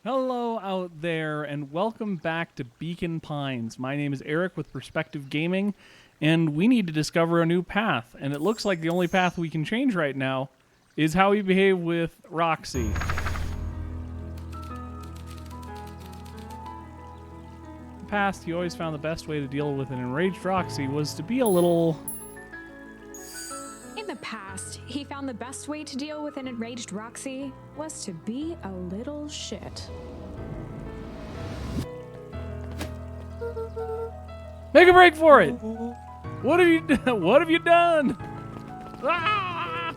Hello out there, and welcome back to Beacon Pines. My name is Eric with Perspective Gaming, and we need to discover a new path. And it looks like the only path we can change right now is how we behave with Roxy. In the past, he always found the best way to deal with an enraged Roxy was to be a little... In the past, he found the best way to deal with an enraged Roxy was to be a little shit. Make a break for it! What have you What have you done? Ah!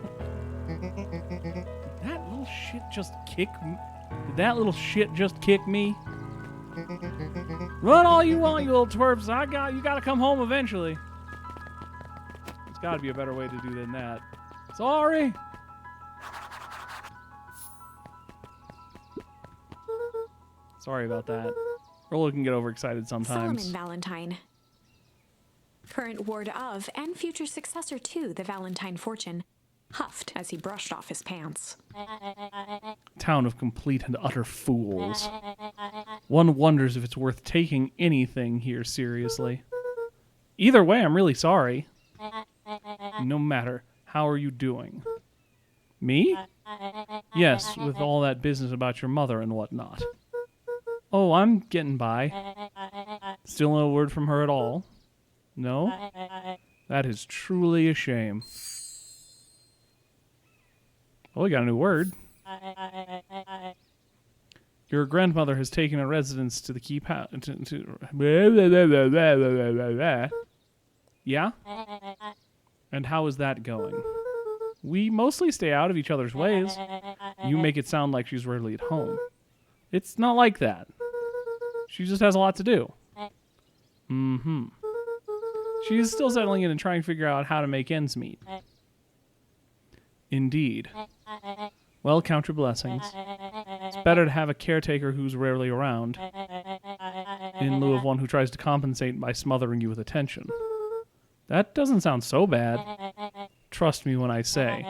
Did that little shit just kick me? Did that little shit just kick me? Run all you want, you little twerps. You gotta come home eventually. There's gotta be a better way to do than that. Sorry. Sorry about that. Rolo can get overexcited sometimes. Solomon Valentine. Current ward of and future successor to the Valentine fortune, huffed as he brushed off his pants. Town of complete and utter fools. One wonders if it's worth taking anything here seriously. Either way, I'm really sorry. No matter, how are you doing? Me? Yes, with all that business about your mother and whatnot. Oh, I'm getting by. Still no word from her at all? No? That is truly a shame. Oh, we got a new word. Your grandmother has taken a residence to the keep house. Yeah? And how is that going? We mostly stay out of each other's ways. You make it sound like she's rarely at home. It's not like that. She just has a lot to do. Mm-hmm. She's still settling in and trying to figure out how to make ends meet. Indeed. Well, count your blessings. It's better to have a caretaker who's rarely around, in lieu of one who tries to compensate by smothering you with attention. That doesn't sound so bad. Trust me when I say,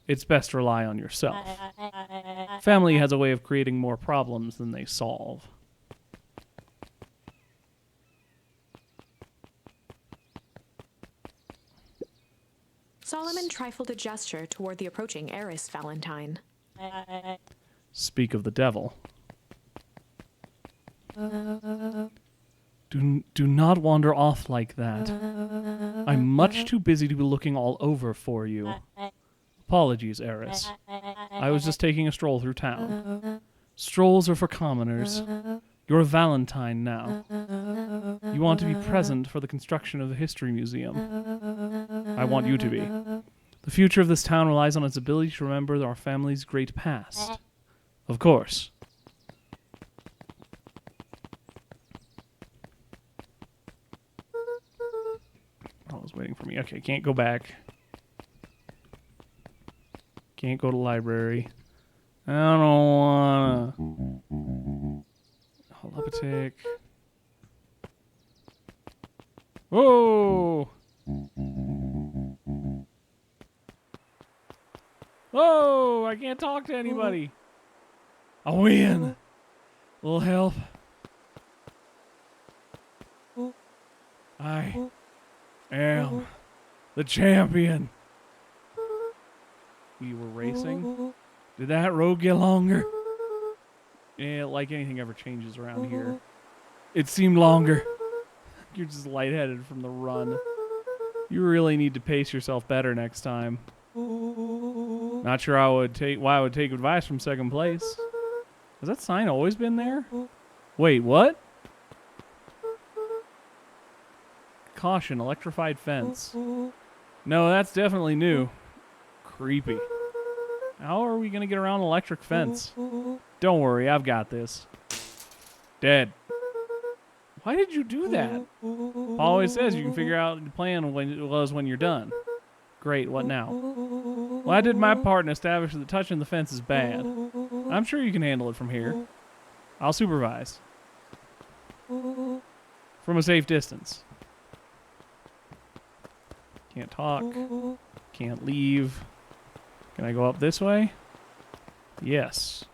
it's best to rely on yourself. Family has a way of creating more problems than they solve. Solomon trifled a gesture toward the approaching heiress Valentine. Speak of the devil. Do not wander off like that. I'm much too busy to be looking all over for you. Apologies, heiress. I was just taking a stroll through town. Strolls are for commoners. You're a Valentine now. You want to be present for the construction of the History Museum. I want you to be. The future of this town relies on its ability to remember our family's great past. Of course. Oh, it was waiting for me. Okay, can't go back. Can't go to the library. I don't wanna. Telepathic. Whoa! Whoa! I can't talk to anybody. I win. A little help. I am the champion. We were racing. Did that road get longer? Yeah, like anything ever changes around here. It seemed longer. You're just lightheaded from the run. You really need to pace yourself better next time. Not sure why I would take advice from second place. Has that sign always been there? Wait, what? Caution, electrified fence. No, that's definitely new. Creepy. How are we going to get around an electric fence? Don't worry, I've got this. Dead. Why did you do that? Paul always says you can figure out the plan when you're done. Great, what now? Well, I did my part and established that touching the fence is bad. I'm sure you can handle it from here. I'll supervise. From a safe distance. Can't talk. Can't leave. Can I go up this way? Yes.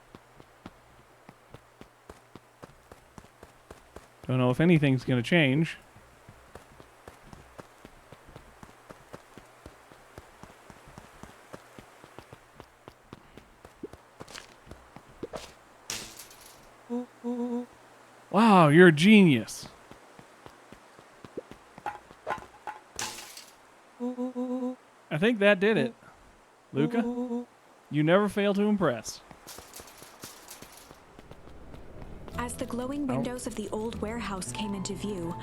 Don't know if anything's gonna change. Wow, you're a genius. I think that did it. Luca, you never fail to impress. As the glowing windows of the old warehouse came into view,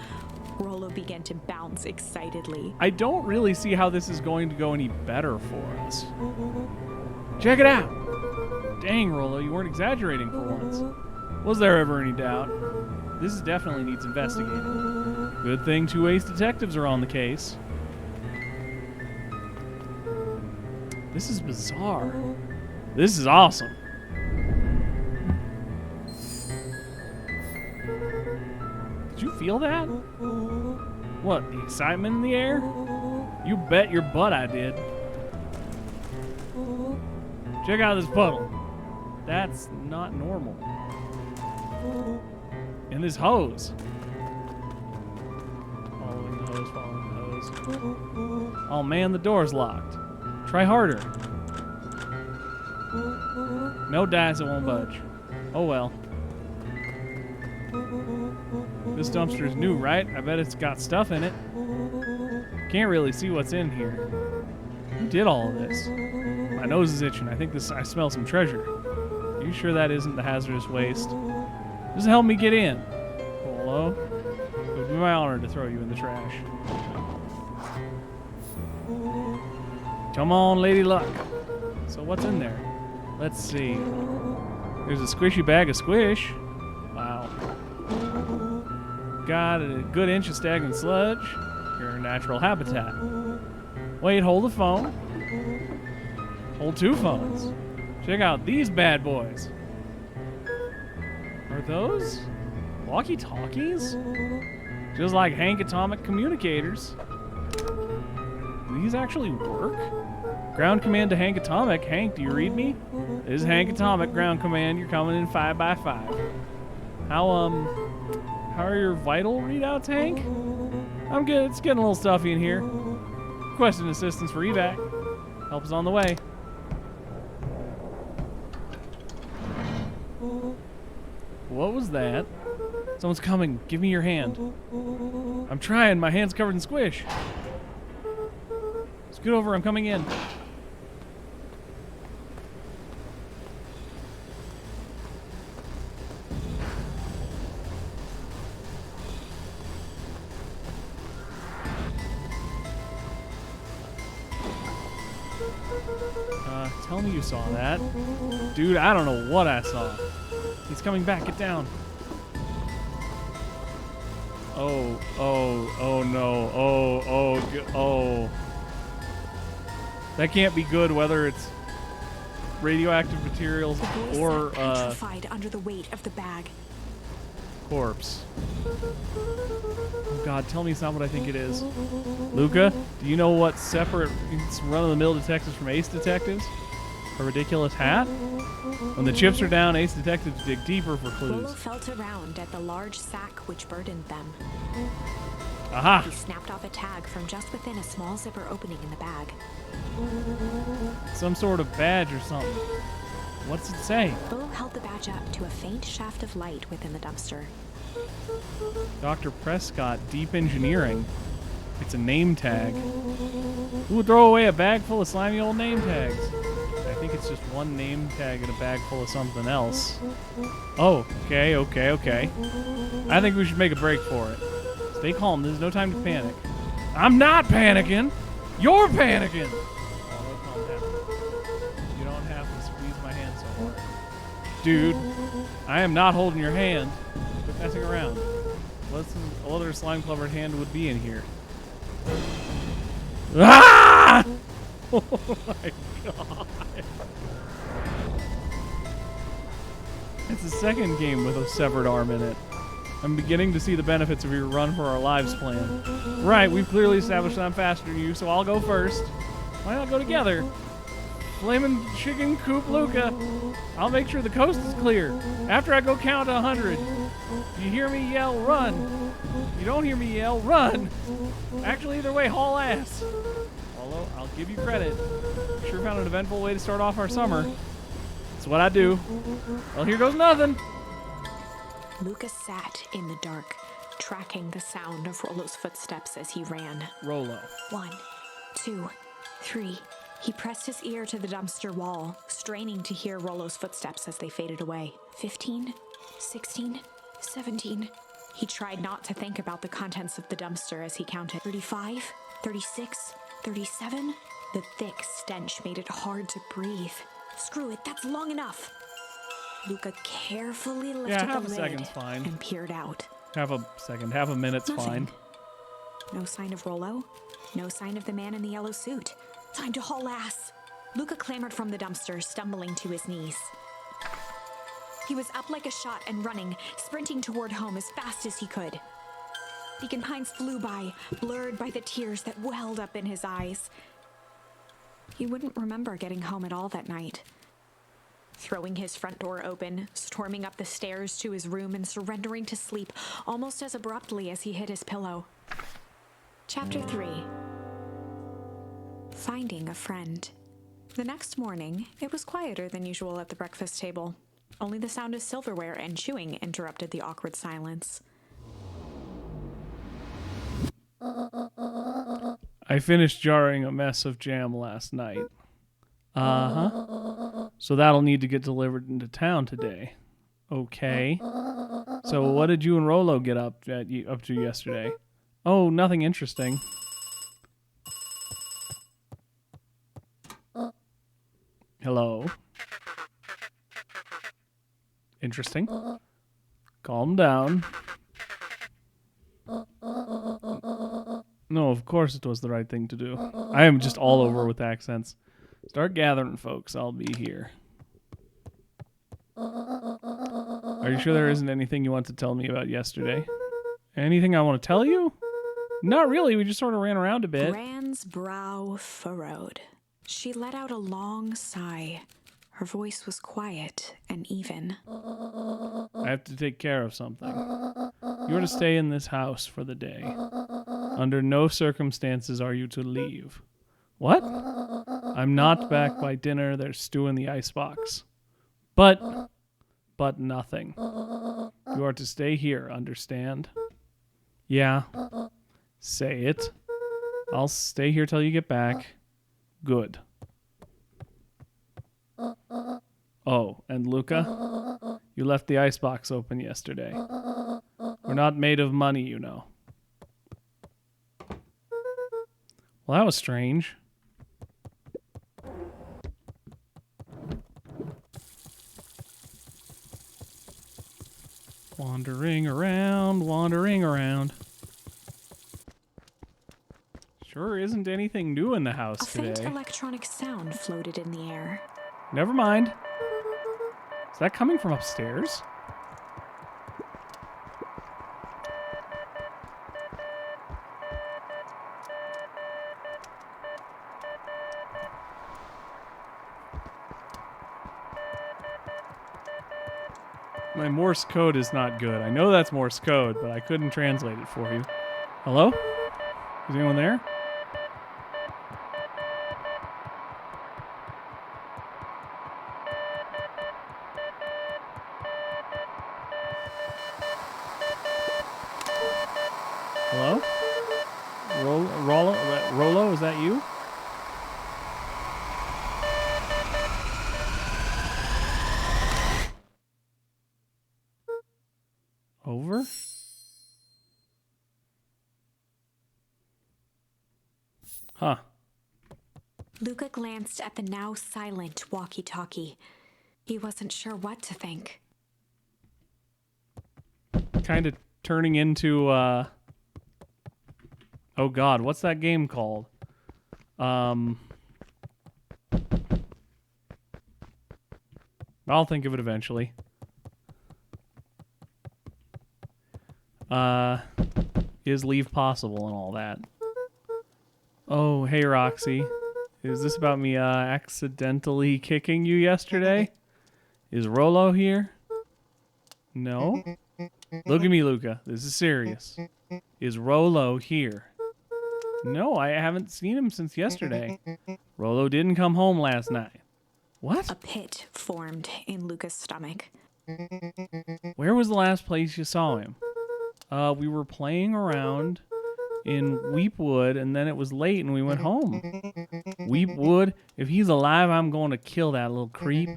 Rollo began to bounce excitedly. I don't really see how this is going to go any better for us. Check it out! Dang, Rollo, you weren't exaggerating for once. Was there ever any doubt? This definitely needs investigating. Good thing 2 ace detectives are on the case. This is bizarre. This is awesome. Did you feel that? What, the excitement in the air? You bet your butt I did. Check out this puddle. That's not normal. And this hose. Following the hose, following the hose. Oh man, the door's locked. Try harder. No dice, it won't budge. Oh well. This dumpster's new, right? I bet it's got stuff in it. Can't really see what's in here. Who did all of this? My nose is itching. I think I smell some treasure. Are you sure that isn't the hazardous waste? Just help me get in. Hello? It would be my honor to throw you in the trash. Come on, Lady Luck. So what's in there? Let's see. There's a squishy bag of squish. Wow. Got a good inch of stagnant sludge. Your natural habitat. Wait, hold the phone. Hold 2 phones. Check out these bad boys. Are those walkie-talkies? Just like Hank Atomic communicators. Do these actually work? Ground command to Hank Atomic. Hank, do you read me? This is Hank Atomic, ground command. You're coming in 5x5. How are your vital readouts, Hank? I'm good. It's getting a little stuffy in here. Requesting assistance for evac. Help is on the way. What was that? Someone's coming. Give me your hand. I'm trying. My hand's covered in squish. Scoot over. I'm coming in. Tell me you saw that. Dude, I don't know what I saw. He's coming back. Get down. Oh no. Oh. That can't be good, whether it's radioactive materials or petrified under the weight of the bag. Corpse. Oh God, tell me it's not what I think it is. Luca, do you know what separate run-of-the-mill detectives from ace detectives? A ridiculous hat? When the chips are down, ace detectives dig deeper for clues. Rollo felt around at the large sack which burdened them. Aha! He snapped off a tag from just within a small zipper opening in the bag. Some sort of badge or something. What's it say? Rollo held the badge up to a faint shaft of light within the dumpster. Dr. Prescott, Deep Engineering. It's a name tag. Who would throw away a bag full of slimy old name tags? I think it's just one name tag in a bag full of something else. Oh, okay. I think we should make a break for it. Stay calm. There's no time to panic. I'm not panicking. You're panicking. Oh, no, calm down. You don't have to squeeze my hand so hard. Dude, I am not holding your hand. Quit messing around. What other slime-covered hand would be in here? Ah! Oh my God. It's the second game with a severed arm in it. I'm beginning to see the benefits of your run for our lives plan. Right, we've clearly established that I'm faster than you, so I'll go first. Why not go together? Flamin' chicken coop Luca. I'll make sure the coast is clear. After I go count to 100. You hear me yell, run. You don't hear me yell, run. Actually, either way, haul ass. Although, I'll give you credit. Sure found an eventful way to start off our summer. That's what I do. Well, here goes nothing. Lucas sat in the dark, tracking the sound of Rollo's footsteps as he ran. Rollo. 1, 2, 3. He pressed his ear to the dumpster wall, straining to hear Rollo's footsteps as they faded away. 15, 16, 17. He tried not to think about the contents of the dumpster as he counted. 35, 36, 37. The thick stench made it hard to breathe. Screw it, that's long enough. Luca carefully lifted half the a lid second's fine. and peered out. Half a minute's Nothing. fine. No sign of Rollo. No sign of the man in the yellow suit. Time to haul ass. Luca clambered from the dumpster, stumbling to his knees. He was up like a shot and running, sprinting toward home as fast as he could. Beacon Pines flew by, blurred by the tears that welled up in his eyes. He wouldn't remember getting home at all that night. Throwing his front door open, storming up the stairs to his room, and surrendering to sleep almost as abruptly as he hit his pillow. Chapter 3. Finding a friend. The next morning, it was quieter than usual at the breakfast table. Only the sound of silverware and chewing interrupted the awkward silence. I finished jarring a mess of jam last night. Uh-huh. So that'll need to get delivered into town today. Okay. So what did you and Rollo get up to yesterday? Oh, nothing interesting. Hello. Interesting. Calm down. No, of course it was the right thing to do. I am just all over with accents. Start gathering, folks. I'll be here. Are you sure there isn't anything you want to tell me about yesterday? Anything I want to tell you? Not really. We just sort of ran around a bit. Bran's brow furrowed. She let out a long sigh. Her voice was quiet and even. I have to take care of something. You are to stay in this house for the day. Under no circumstances are you to leave. What? I'm not back by dinner. There's stew in the icebox. But nothing. You are to stay here, understand? Yeah. Say it. I'll stay here till you get back. Good. Oh, and Luca? You left the icebox open yesterday. We're not made of money, you know. Well, that was strange. Wandering around. Sure isn't anything new in the house A faint today. electronic sound floated in the air. Never mind. Is that coming from upstairs? My Morse code is not good. I know that's Morse code, but I couldn't translate it for you. Hello? Is anyone there? Hello? Rollo, is that you? Over? Huh. Luca glanced at the now silent walkie-talkie. He wasn't sure what to think. Kind of turning into, oh god, what's that game called? I'll think of it eventually. Is leave possible and all that. Oh, hey Roxy. Is this about me accidentally kicking you yesterday? Is Rollo here? No? Look at me, Luca. This is serious. Is Rolo here? No, I haven't seen him since yesterday. Rolo didn't come home last night. What? A pit formed in Luca's stomach. Where was the last place you saw him? We were playing around in Weepwood, and then it was late, and we went home. Weepwood? If he's alive, I'm going to kill that little creep.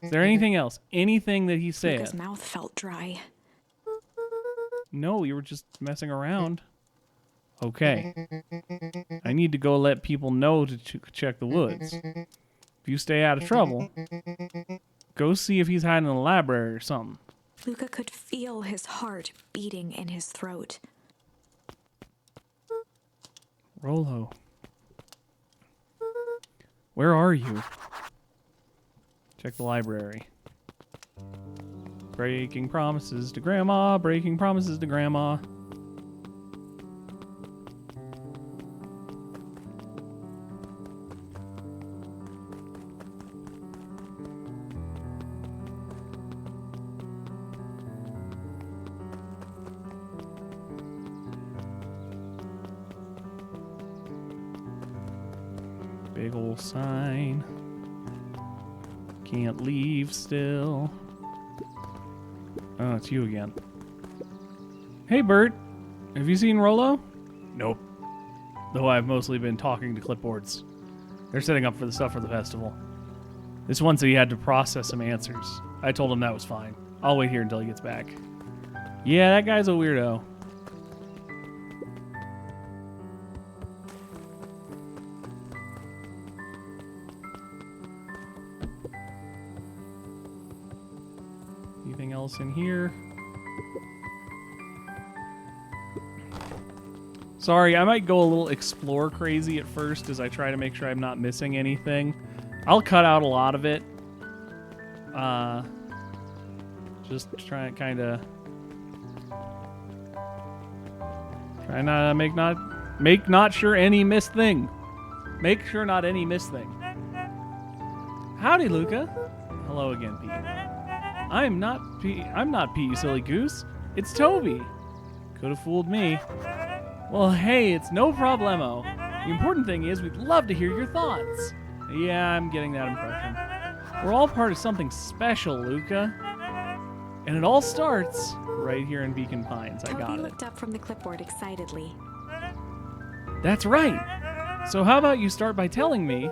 Is there anything else? Anything that he said? Luca's mouth felt dry. No, you were just messing around. Okay. I need to go let people know to check the woods. If you stay out of trouble, go see if he's hiding in the library or something. Luca could feel his heart beating in his throat. Rolo. Where are you? Check the library. Breaking promises to Grandma, breaking promises to Grandma. Big old sign. Can't leave still. Oh, it's you again. Hey, Bert. Have you seen Rolo? Nope. Though I've mostly been talking to clipboards. They're setting up for the stuff for the festival. This one said he had to process some answers. I told him that was fine. I'll wait here until he gets back. Yeah, that guy's a weirdo. Anything else in here? Sorry, I might go a little explore crazy at first as I try to make sure I'm not missing anything. I'll cut out a lot of it. Just try and kind of try not to make not sure any missed thing. Make sure not any missed thing. Howdy, Luca. Hello again, Pete. I'm not Pete, you silly goose. It's Toby. Could have fooled me. Well, hey, it's no problemo. The important thing is we'd love to hear your thoughts. Yeah, I'm getting that impression. We're all part of something special, Luca. And it all starts right here in Beacon Pines. I got Toby it. looked up from the clipboard excitedly. That's right. So how about you start by telling me...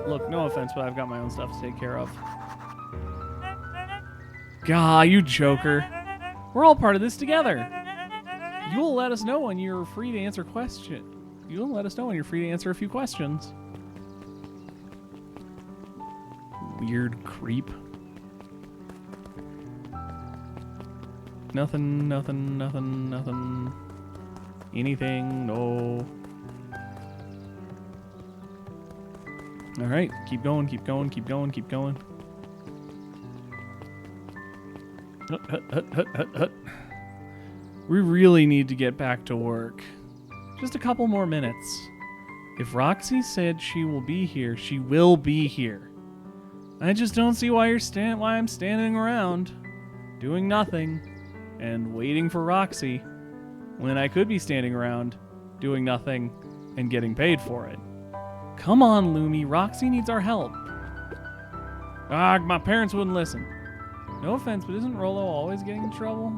Look, no offense, but I've got my own stuff to take care of. Gah, you joker. We're all part of this together. You'll let us know when you're free to answer questions. You'll let us know when you're free to answer a few questions. Weird creep. Nothing, nothing, nothing, nothing. Anything, no. Alright, keep going, keep going, keep going, keep going. Hut, hut, hut, hut, hut, hut. We really need to get back to work. Just a couple more minutes. If Roxy said she will be here, she will be here. I just don't see why I'm standing around, doing nothing, and waiting for Roxy, when I could be standing around, doing nothing, and getting paid for it. Come on, Lumi, Roxy needs our help. Ah, my parents wouldn't listen. No offense, but isn't Rolo always getting in trouble?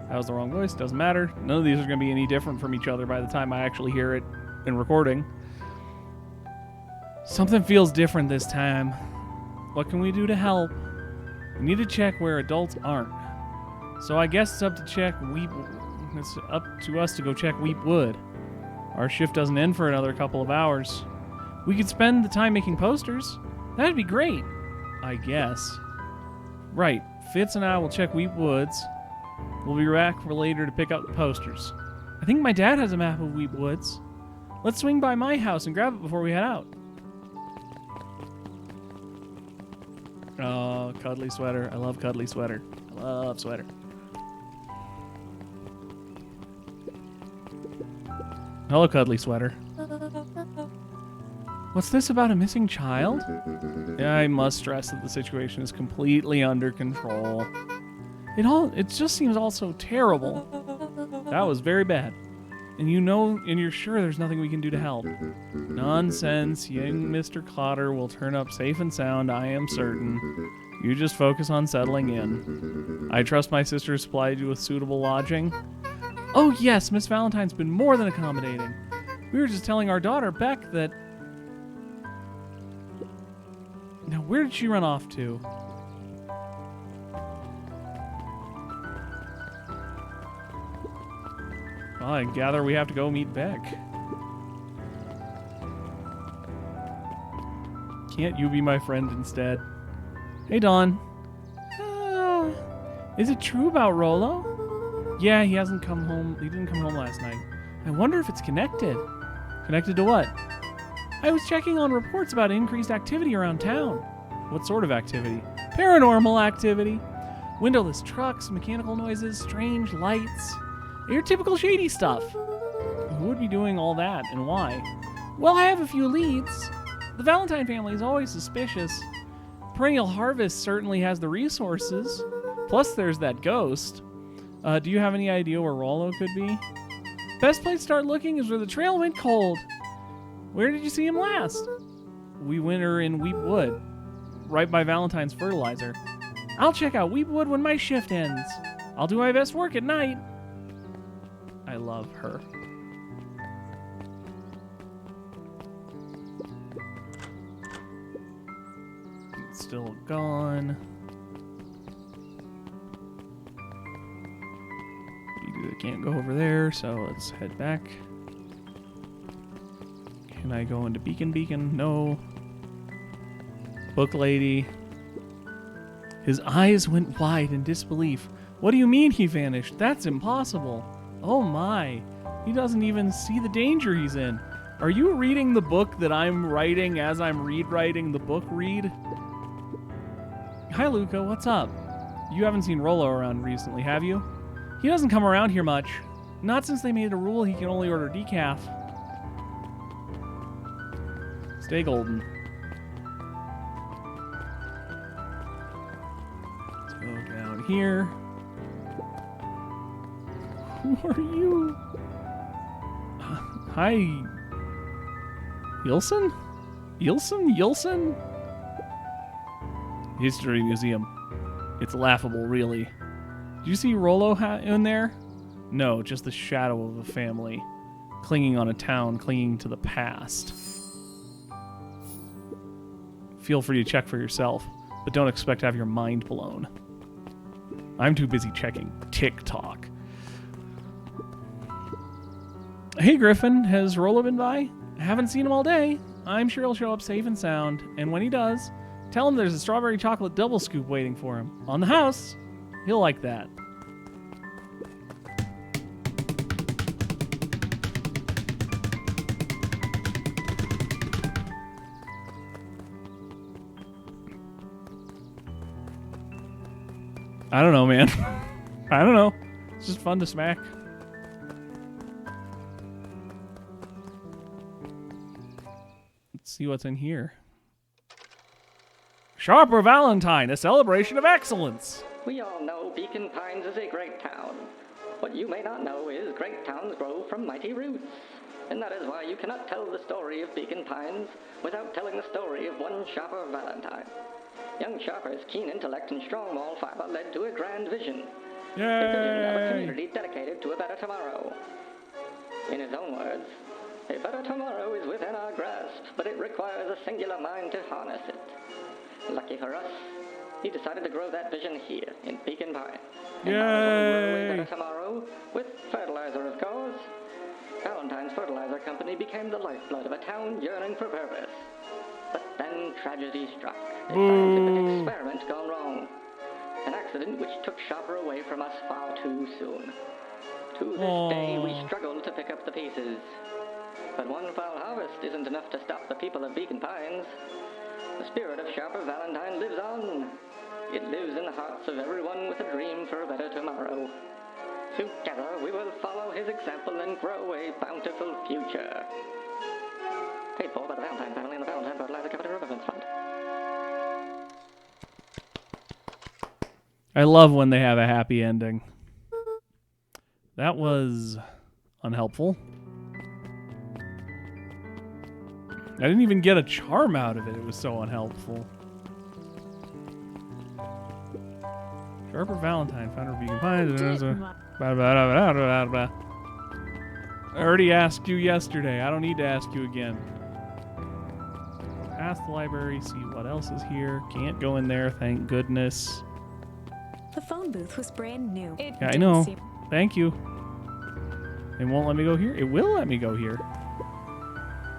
That was the wrong voice, doesn't matter. None of these are going to be any different from each other by the time I actually hear it in recording. Something feels different this time. What can we do to help? We need to check where adults aren't. So I guess it's up to us to go check Weepwood. Our shift doesn't end for another couple of hours. We could spend the time making posters. That'd be great. I guess. Right, Fitz and I will check Weepwoods. We'll be back for later to pick up the posters. I think my dad has a map of Weepwoods. Let's swing by my house and grab it before we head out. Oh, cuddly sweater. I love cuddly sweater. I love sweater. Hello, cuddly sweater. What's this about a missing child? Yeah, I must stress that the situation is completely under control. It just seems all so terrible. That was very bad. And you're sure there's nothing we can do to help. Nonsense. Young Mr. Clotter will turn up safe and sound, I am certain. You just focus on settling in. I trust my sister has supplied you with suitable lodging. Oh yes, Miss Valentine's been more than accommodating. We were just telling our daughter, Beck, that... Now, where did she run off to? Well, I gather we have to go meet Beck. Can't you be my friend instead? Hey, Dawn. Is it true about Rollo? Yeah, he hasn't come home. He didn't come home last night. I wonder if it's connected. Connected to what? I was checking on reports about increased activity around town. What sort of activity? Paranormal activity. Windowless trucks, mechanical noises, strange lights. Your typical shady stuff. Who would be doing all that and why? Well, I have a few leads. The Valentine family is always suspicious. Perennial Harvest certainly has the resources. Plus, there's that ghost. Do you have any idea where Rollo could be? Best place to start looking is where the trail went cold. Where did you see him last? We winter in Weep Wood, right by Valentine's fertilizer. I'll check out Weep Wood when my shift ends. I'll do my best work at night. I love her. It's still gone. I can't go over there, so let's head back. Can I go into Beacon? No. Book lady. His eyes went wide in disbelief. What do you mean he vanished? That's impossible. Oh my. He doesn't even see the danger he's in. Are you reading the book that I'm writing as I'm writing the book read? Hi, Luca. What's up? You haven't seen Rollo around recently, have you? He doesn't come around here much. Not since they made it a rule he can only order decaf. Stay golden. Let's go down here. Who are you? Hi. Yilson? Yilson? History Museum. It's laughable, really. Did you see Rollo in there? No, just the shadow of a family. Clinging on a town, clinging to the past. Feel free to check for yourself, but don't expect to have your mind blown. I'm too busy checking TikTok. Hey Griffin, has Rollo been by? I haven't seen him all day. I'm sure he'll show up safe and sound, and when he does, tell him there's a strawberry chocolate double scoop waiting for him. On the house. He'll like that. I don't know, man. I don't know. It's just fun to smack. Let's see what's in here. Sharper Valentine, a celebration of excellence. We all know Beacon Pines is a great town. What you may not know is great towns grow from mighty roots. And that is why you cannot tell the story of Beacon Pines without telling the story of one Sharper Valentine. Young Sharper's keen intellect and strong moral fiber led to a grand vision. Yay! A vision of a community dedicated to a better tomorrow. In his own words, a better tomorrow is within our grasp, but it requires a singular mind to harness it. Lucky for us, he decided to grow that vision here in Beacon Pines. And how will grow a better tomorrow? With fertilizer, of course. Valentine's Fertilizer Company became the lifeblood of a town yearning for purpose. But then tragedy struck. A scientific experiment gone wrong. An accident which took Sharper away from us far too soon. To this day, we struggle to pick up the pieces. But one foul harvest isn't enough to stop the people of Beacon Pines. The spirit of Sharper Valentine lives on. It lives in the hearts of everyone with a dream for a better tomorrow. Together, we will follow his example and grow a bountiful future. Paid for by the Valentine family and the Valentine Fertilizer Company Riverfront Fund. I love when they have a happy ending. That was unhelpful. I didn't even get a charm out of it. It was so unhelpful. Sharper Valentine, founder of Vegan Pie. I already asked you yesterday. I don't need to ask you again. Past the library, see what else is here. Can't go in there, thank goodness. The phone booth was brand new. Yeah, I know. Thank you. It won't let me go here? It will let me go here.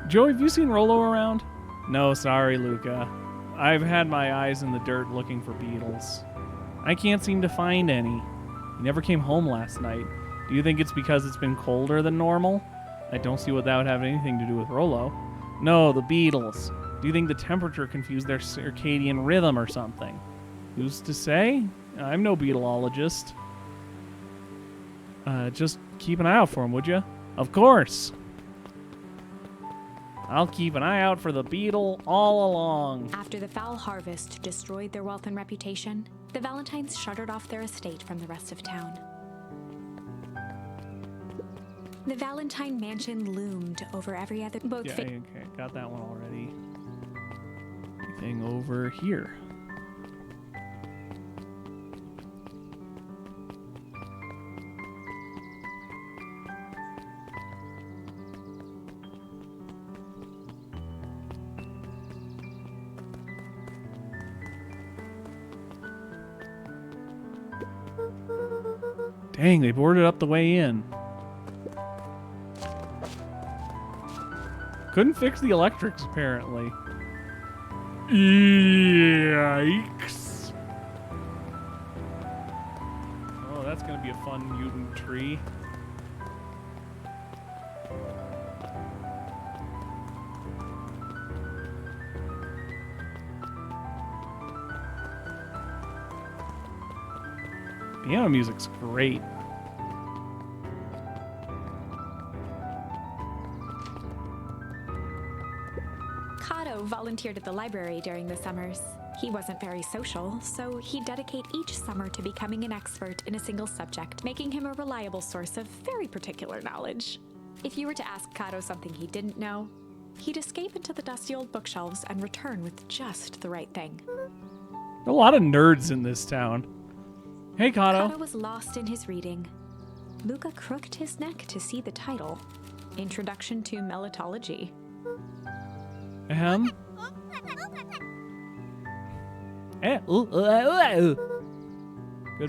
Joe, have you seen Rolo around? No, sorry, Luca. I've had my eyes in the dirt looking for beetles. I can't seem to find any. He never came home last night. Do you think it's because it's been colder than normal? I don't see what that would have anything to do with Rolo. No, the beetles. Do you think the temperature confused their circadian rhythm or something? Who's to say? I'm no beetleologist. Just keep an eye out for him, would you? Of course. I'll keep an eye out for the beetle all along. After the foul harvest destroyed their wealth and reputation, the Valentines shuttered off their estate from the rest of town. The Valentine mansion loomed over every other boat. Yeah, okay, got that one already. Anything over here? Dang, they boarded up the way in. Couldn't fix the electrics, apparently. Yikes. Oh, that's gonna be a fun mutant tree. Piano music's great. Kato volunteered at the library during the summers. He wasn't very social, so he'd dedicate each summer to becoming an expert in a single subject, making him a reliable source of very particular knowledge. If you were to ask Kato something he didn't know, he'd escape into the dusty old bookshelves and return with just the right thing. A lot of nerds in this town. Hey, Kato. Kato was lost in his reading. Luca crooked his neck to see the title, Introduction to Melitology. Ahem. Good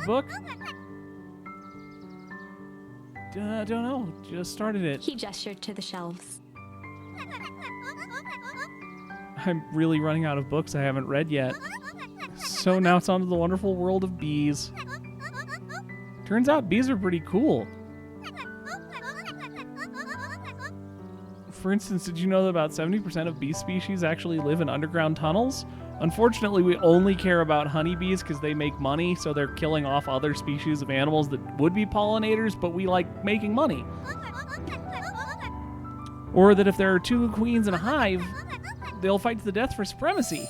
book? Don't know. Just started it. He gestured to the shelves. I'm really running out of books I haven't read yet. So now it's on to the wonderful world of bees. Turns out bees are pretty cool. For instance, did you know that about 70% of bee species actually live in underground tunnels? Unfortunately, we only care about honeybees because they make money, so they're killing off other species of animals that would be pollinators, but we like making money. Or that if there are two queens in a hive, they'll fight to the death for supremacy.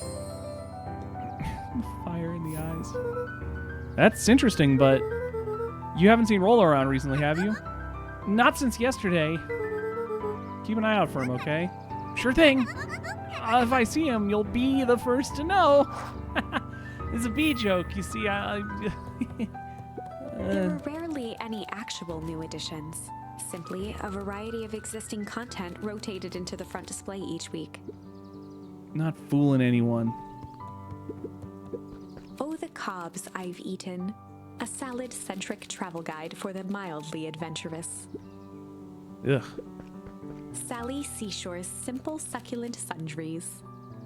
Fire in the eyes. That's interesting, but you haven't seen Rolo around recently, have you? Not since yesterday. Keep an eye out for him, okay? Sure thing. If I see him, you'll be the first to know. It's a bee joke, you see. There were rarely any actual new additions. Simply a variety of existing content rotated into the front display each week. Not fooling anyone. Oh, the cobs I've eaten. A salad-centric travel guide for the mildly adventurous. Ugh. Sally Seashore's simple, succulent sundries.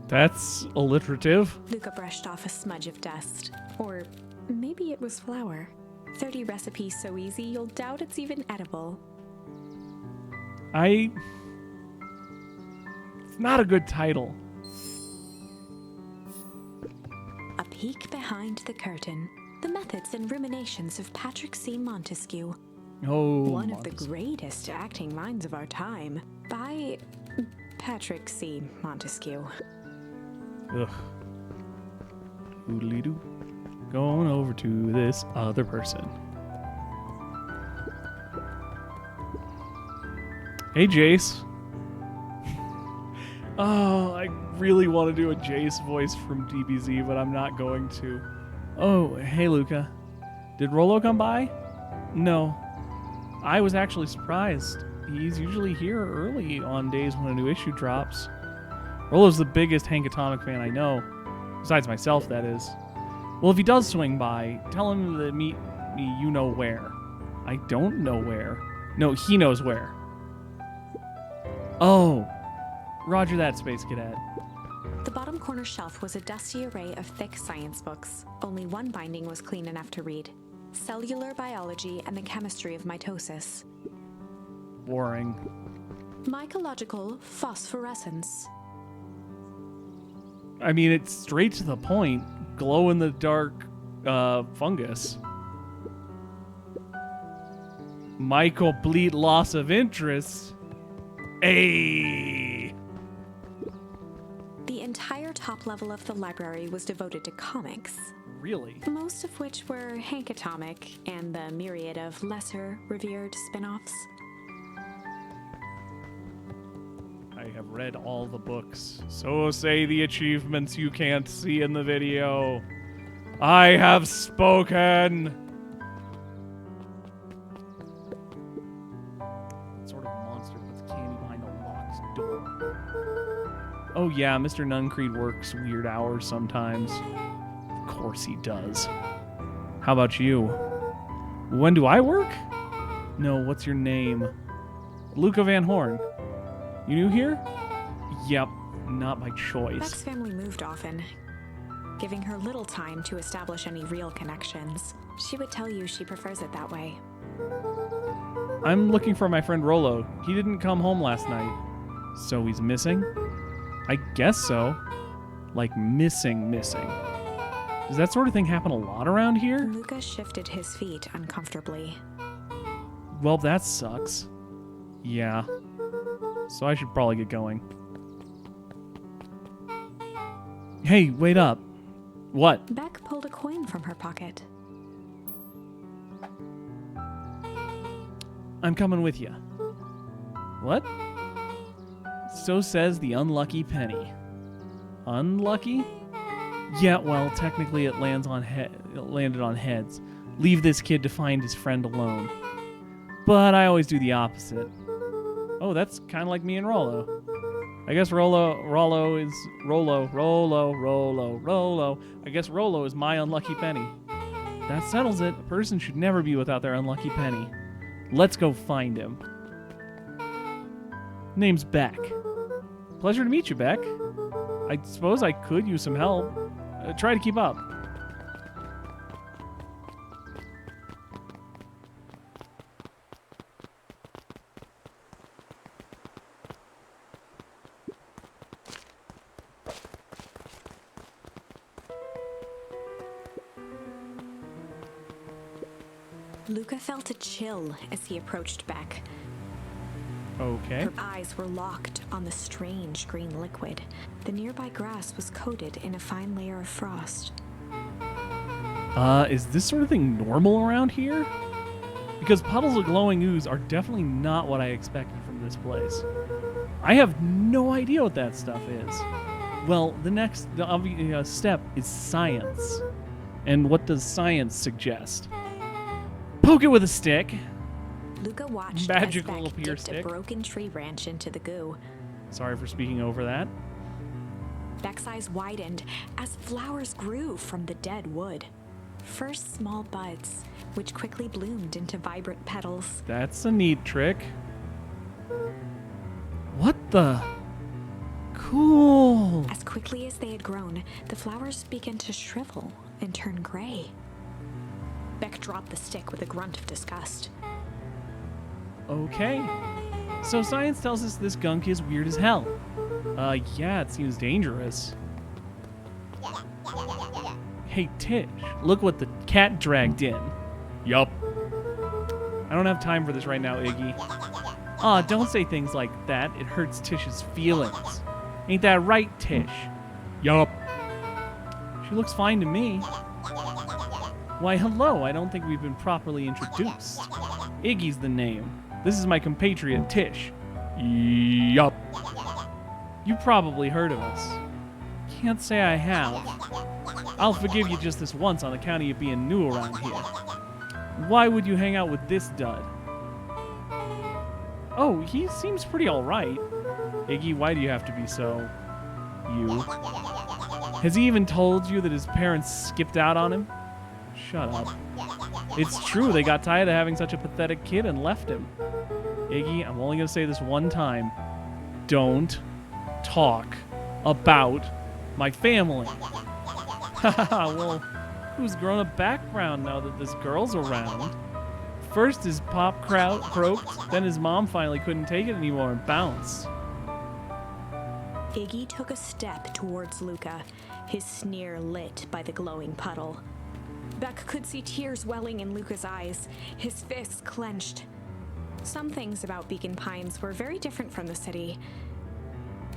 That's alliterative. Luca brushed off a smudge of dust. Or maybe it was flour. 30 recipes so easy you'll doubt it's even edible. It's not a good title. A peek behind the curtain. The methods and ruminations of Patrick C. Montesquieu. Oh, One of the greatest acting minds of our time, by Patrick C. Montesquieu. Ugh. Oodly-doo. Going over to this other person. Hey, Jace. Oh, I really want to do a Jace voice from DBZ, but I'm not going to. Oh, hey, Luca. Did Rolo come by? No. I was actually surprised. He's usually here early on days when a new issue drops. Rolo's the biggest Hank Atomic fan I know. Besides myself, that is. Well, if he does swing by, tell him to meet me you know where. I don't know where. No, he knows where. Oh. Roger that, Space Cadet. The bottom corner shelf was a dusty array of thick science books. Only one binding was clean enough to read. Cellular Biology and the Chemistry of Mitosis. Boring. Mycological Phosphorescence. I mean, it's straight to the point. Glow-in-the-dark fungus. Complete loss of interest. Ayy. The entire top level of the library was devoted to comics. Really? Most of which were Hank Atomic and the myriad of lesser revered spin-offs. I have read all the books. So say the achievements you can't see in the video. I have spoken! What sort of monster puts candy behind a locked door? Oh yeah, Mr. Nuncreed works weird hours sometimes. Of course he does. How about you? When do I work? No, what's your name? Luca Van Horn. You new here? Yep, not by choice. Beck's family moved often, giving her little time to establish any real connections. She would tell you she prefers it that way. I'm looking for my friend Rolo. He didn't come home last night. So he's missing? I guess so. Like missing. Does that sort of thing happen a lot around here? Luca shifted his feet uncomfortably. Well, that sucks. Yeah. So I should probably get going. Hey, wait up. What? Beck pulled a coin from her pocket. I'm coming with you. What? So says the unlucky penny. Unlucky? Yeah, well, technically it landed on heads. Leave this kid to find his friend alone. But I always do the opposite. Oh, that's kind of like me and Rolo. I guess Rolo. I guess Rolo is my unlucky penny. That settles it. A person should never be without their unlucky penny. Let's go find him. Name's Beck. Pleasure to meet you, Beck. I suppose I could use some help. Try to keep up. Luca felt a chill as he approached Beck. Okay. Her eyes were locked on the strange green liquid. The nearby grass was coated in a fine layer of frost. Is this sort of thing normal around here? Because puddles of glowing ooze are definitely not what I expected from this place. I have no idea what that stuff is. Well, the obvious step is science. And what does science suggest? Poke it with a stick. Luca watched Magical as Beck appear dipped stick. a broken tree branch into the goo. Sorry for speaking over that. Beck's eyes widened as flowers grew from the dead wood. First small buds, which quickly bloomed into vibrant petals. That's a neat trick. What the? Cool. As quickly as they had grown, the flowers began to shrivel and turn gray. Beck dropped the stick with a grunt of disgust. Okay. So science tells us this gunk is weird as hell. Yeah, it seems dangerous. Hey, Tish, look what the cat dragged in. Yup. I don't have time for this right now, Iggy. Aw, don't say things like that. It hurts Tish's feelings. Ain't that right, Tish? Yup. She looks fine to me. Why, hello, I don't think we've been properly introduced. Iggy's the name. This is my compatriot, Tish. Yup. You probably heard of us. Can't say I have. I'll forgive you just this once on account of you being new around here. Why would you hang out with this dud? Oh, he seems pretty alright. Iggy, why do you have to be so... you? Has he even told you that his parents skipped out on him? Shut up. It's true, they got tired of having such a pathetic kid and left him. Iggy, I'm only going to say this one time. Don't talk about my family. Haha, well, who's grown a background now that this girl's around? First his pop croaked, then his mom finally couldn't take it anymore and bounced. Iggy took a step towards Luca, his sneer lit by the glowing puddle. Beck could see tears welling in Luca's eyes, his fists clenched. Some things about Beacon Pines were very different from the city.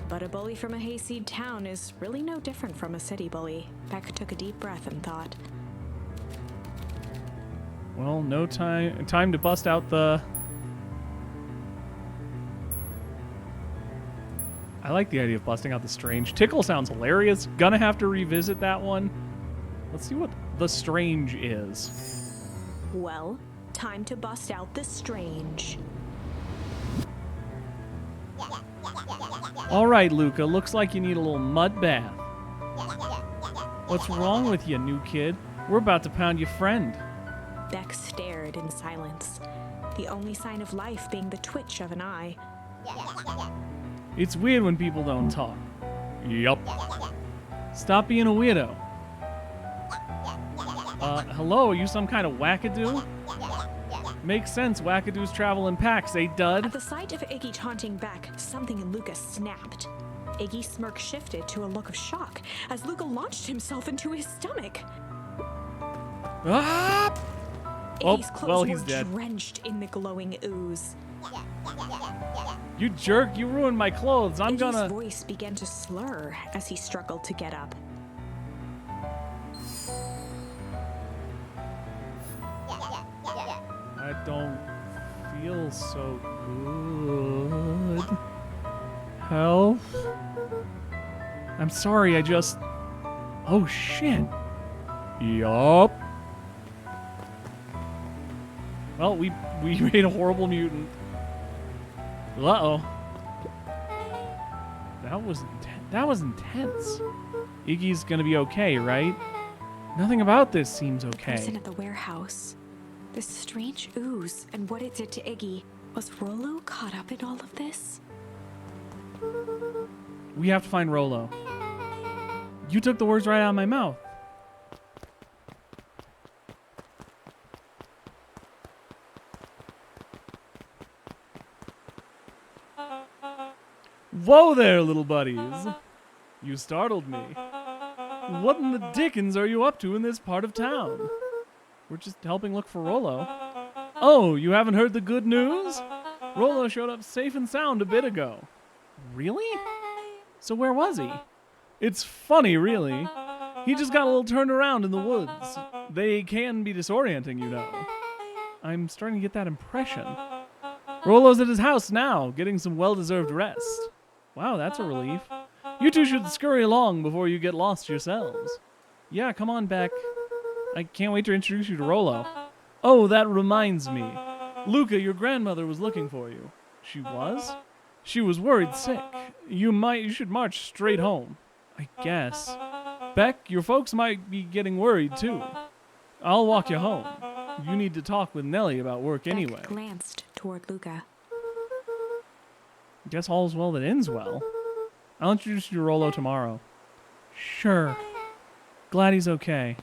But a bully from a hayseed town is really no different from a city bully. Beck took a deep breath and thought. Well, no time to bust out the... I like the idea of busting out the strange. Tickle sounds hilarious. Gonna have to revisit that one. Let's see what the strange is. Well, time to bust out the strange. All right, Luca, looks like you need a little mud bath. What's wrong with you, new kid? We're about to pound your friend. Beck stared in silence, the only sign of life being the twitch of an eye. It's weird when people don't talk. Yup. Stop being a weirdo. Hello, are you some kind of wackadoo? Makes sense, wackadoos travel in packs, eh, dud? At the sight of Iggy taunting Beck, something in Luca snapped. Iggy's smirk shifted to a look of shock as Luca launched himself into his stomach. Ah! Iggy's clothes he's were dead. drenched in the glowing ooze. You jerk, you ruined my clothes. I'm Iggy's gonna... voice began to slur as he struggled to get up. I don't feel so good. Help? I'm sorry, I just... Oh, shit. Yup. Well, we made a horrible mutant. Uh-oh. That was intense. Iggy's gonna be okay, right? Nothing about this seems okay. Person at the warehouse. This strange ooze and what it did to Iggy. Was Rollo caught up in all of this? We have to find Rollo. You took the words right out of my mouth. Whoa there, little buddies. You startled me. What in the dickens are you up to in this part of town? We're just helping look for Rollo. Oh, you haven't heard the good news? Rollo showed up safe and sound a bit ago. Really? So where was he? It's funny, really. He just got a little turned around in the woods. They can be disorienting, you know. I'm starting to get that impression. Rollo's at his house now, getting some well-deserved rest. Wow, that's a relief. You two should scurry along before you get lost yourselves. Yeah, come on, Beck. I can't wait to introduce you to Rollo. Oh, that reminds me. Luca, your grandmother was looking for you. She was? She was worried sick. You should march straight home. I guess. Beck, your folks might be getting worried too. I'll walk you home. You need to talk with Nellie about work anyway. Beck glanced toward Luca. Guess all's well that ends well. I'll introduce you to Rollo tomorrow. Sure. Glad he's okay.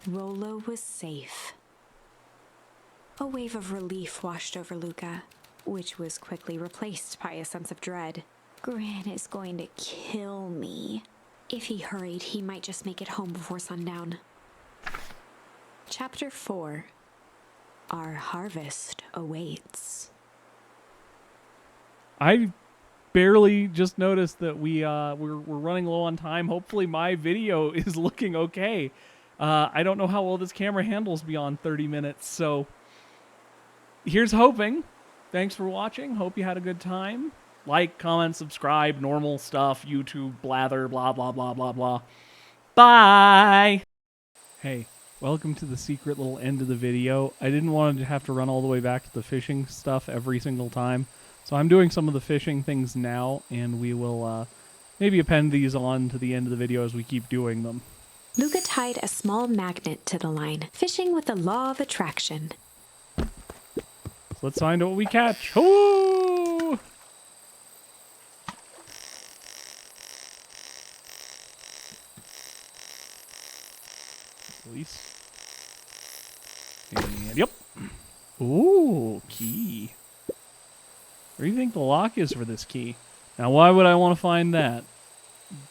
Rollo was safe. A wave of relief washed over Luca, which was quickly replaced by a sense of dread. Gran is going to kill me. If he hurried, he might just make it home before sundown. Chapter 4. Our harvest awaits. I barely just noticed that we're running low on time. Hopefully my video is looking okay. I don't know how well this camera handles beyond 30 minutes, so here's hoping. Thanks for watching. Hope you had a good time. Like, comment, subscribe, normal stuff, YouTube, blather, blah, blah, blah, blah, blah. Bye! Hey, welcome to the secret little end of the video. I didn't want to have to run all the way back to the fishing stuff every single time. So I'm doing some of the fishing things now, and we will maybe append these on to the end of the video as we keep doing them. Luca tied a small magnet to the line, fishing with the law of attraction. So let's find out what we catch. Ooh! Release. And yep. Ooh, key. Where do you think the lock is for this key? Now, why would I want to find that?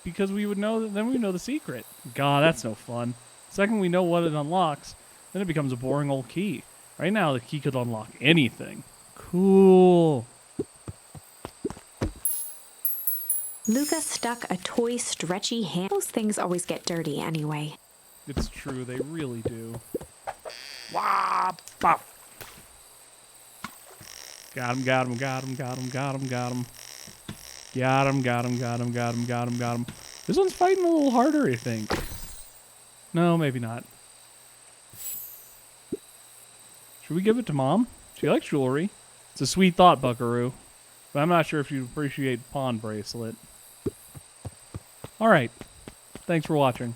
Because we would know that, then we would know the secret. God, that's no fun. The second we know what it unlocks, then it becomes a boring old key. Right now, the key could unlock anything. Cool. Luca stuck a toy stretchy hand. Those things always get dirty anyway. It's true, they really do. Wah! Pop! Got him, got him, got him, got him, got him, got him. Got him, got him, got him, got him, got him, got him. This one's fighting a little harder, I think. No, maybe not. Should we give it to Mom? She likes jewelry. It's a sweet thought, Buckaroo. But I'm not sure if you'd appreciate pawn bracelet. Alright. Thanks for watching.